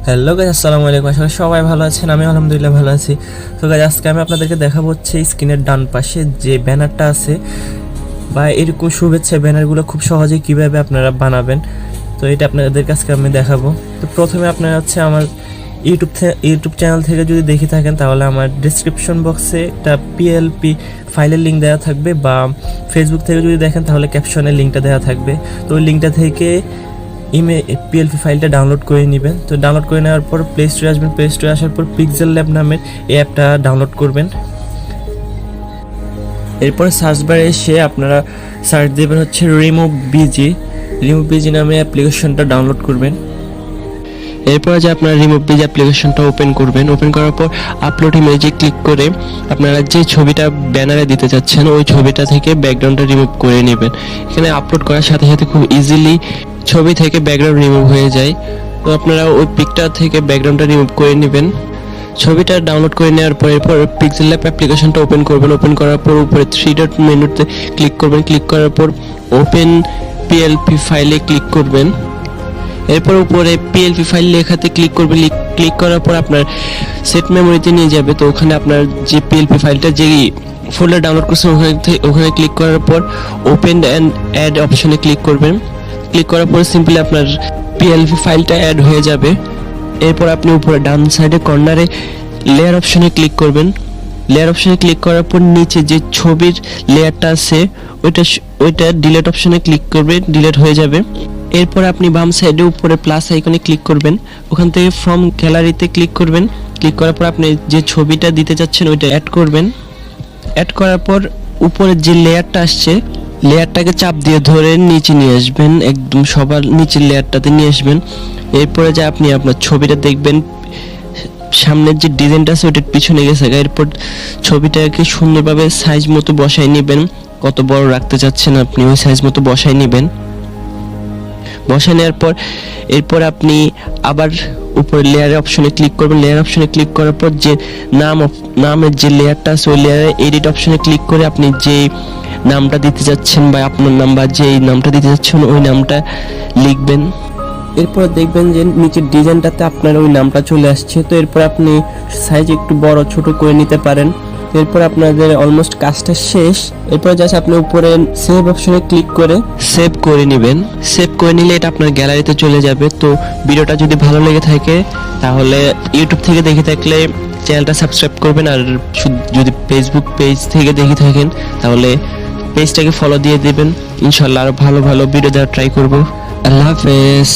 Hello guys, আসসালামু আলাইকুম। আশা করি সবাই ভালো আছেন। আমি আলহামদুলিল্লাহ ভালো আছি। তো গাইস, আজকে আমি আপনাদেরকে দেখাবো হচ্ছে স্ক্রিনের ডান পাশে যে ব্যানারটা আছে বা এরকম শুভেচ্ছা ব্যানারগুলো খুব সহজেই কিভাবে আপনারা বানাবেন। তো এটা আপনাদের কাছে আমি দেখাবো। তো প্রথমে আপনারা হচ্ছে আমার ইউটিউব চ্যানেল থেকে যদি দেখে থাকেন তাহলে আমার ডেসক্রিপশন বক্সে একটা পিএলপি ফাইলের লিঙ্ক দেওয়া থাকবে, বা ফেসবুক থেকে যদি দেখেন তাহলে ক্যাপশনের লিঙ্কটা দেওয়া থাকবে। তো ওই লিঙ্কটা থেকে পিএলপি ফাইলটা ডাউনলোড করে নেবেন। তো ডাউনলোড করে নেওয়ার পর প্লে স্টোরে আসবেন। প্লে স্টোরে আসার পর পিক্সেল ল্যাব নামের এই অ্যাপটা ডাউনলোড করবেন। এরপর সার্চ বারে এসে আপনারা সার্চ দেবেন হচ্ছে রিমুভ বিজি নামে অ্যাপ্লিকেশনটা ডাউনলোড করবেন। এরপর যে আপনারা রিমুভ বিজি অ্যাপ্লিকেশনটা ওপেন করবেন। ওপেন করার পর আপলোড ইমেজে ক্লিক করে আপনারা যে ছবিটা ব্যানারে দিতে চাচ্ছেন ওই ছবিটা থেকে ব্যাকগ্রাউন্ডটা রিমুভ করে নেবেন। এখানে আপলোড করার সাথে সাথে খুব ইজিলি ছবি থেকে ব্যাকগ্রাউন্ড রিমুভ হয়ে যায়। তো আপনারা ওই পিকটা থেকে ব্যাকগ্রাউন্ডটা রিমুভ করে নেবেন। ছবিটা ডাউনলোড করে নেওয়ার পর এরপর পিক্সেল ল্যাব অ্যাপ্লিকেশনটা ওপেন করবেন। ওপেন করার পর উপরে 3 ডট মেনুতে ক্লিক করবেন। ক্লিক করার পর ওপেন পিএলপি ফাইলে ক্লিক করবেন। এরপর উপরে পিএলপি ফাইল লেখাতে ক্লিক করবেন। ক্লিক করার পর আপনার সেট মেমোরিতে নিয়ে যাবে। তো ওখানে আপনার যে পিএলপি ফাইলটা যে ফোল্ডার ডাউনলোড করছেন ওখানে ক্লিক করার পর ওপেন অ্যান্ড অ্যাড অপশনে ক্লিক করবেন। ক্লিক করার পর সিম্পলি আপনার পিএলপি ফাইলটা অ্যাড হয়ে যাবে। এরপর আপনি উপরে ডান সাইডে কর্নারে লেয়ার অপশনে ক্লিক করবেন। লেয়ার অপশনে ক্লিক করার পর নিচে যে ছবির লেয়ারটা আছে ওইটা ডিলিট অপশনে ক্লিক করবেন, ডিলিট হয়ে যাবে। এরপর আপনি বাম সাইডে উপরে প্লাস আইকনে ক্লিক করবেন। ওখান থেকে ফ্রম গ্যালারিতে ক্লিক করবেন। ক্লিক করার পর আপনি যে ছবিটা দিতে চাচ্ছেন ওইটা অ্যাড করবেন। অ্যাড করার পর উপরে যে লেয়ারটা আসছে লেয়ারটাকে চাপ দিয়ে ধরে নিচে নিয়ে আসবেন, একদম সবার নিচের লেয়ারটাতে নিয়ে আসবেন। এরপরে যে আপনি আপনার ছবিটা দেখবেন সামনের যে ডিজাইনটা আছে ওটার পিছনে গেছে। এরপর ছবিটাকে সুন্দরভাবে সাইজ মতো বসাই নেবেন। কত বড় রাখতে চাচ্ছেন আপনি ওই সাইজ মতো বসাই নেবেন। বসাই নেওয়ার পর এরপর আপনি আবার উপরে লেয়ার অপশনে ক্লিক করবেন। লেয়ার অপশনে ক্লিক করার পর যে নামের যে লেয়ারটা আছে ওই লেয়ারে এডিট অপশনে ক্লিক করে আপনি যে নামটা দিতে যাচ্ছেন বা আপনার নাম বা যে নামটা দিতে যাচ্ছেন ওই নামটা লিখবেন। এরপর দেখবেন যে নিচের ডিজাইনটাতে আপনার ওই নামটা চলে আসছে। তো এরপর আপনি সাইজ একটু বড় ছোট করে নিতে পারেন। এরপর আপনাদের অলমোস্ট কাজটা শেষ। এরপর জাস্ট আপনি উপরে সেভ অপশনে ক্লিক করে সেভ করে নেবেন। সেভ করে নিলে এটা আপনার গ্যালারিতে চলে যাবে। তো ভিডিওটা যদি ভালো লেগে থাকে তাহলে ইউটিউব থেকে দেখে থাকলে চ্যানেলটা সাবস্ক্রাইব করবেন, আর যদি ফেসবুক পেজ থেকে দেখে থাকেন তাহলে পেজটাকে ফলো দিয়ে দেবেন। ইনশাআল্লাহ আরো ভালো ভালো ভিডিও দেওয়ার ট্রাই করব। আল্লাহ হাফেজ।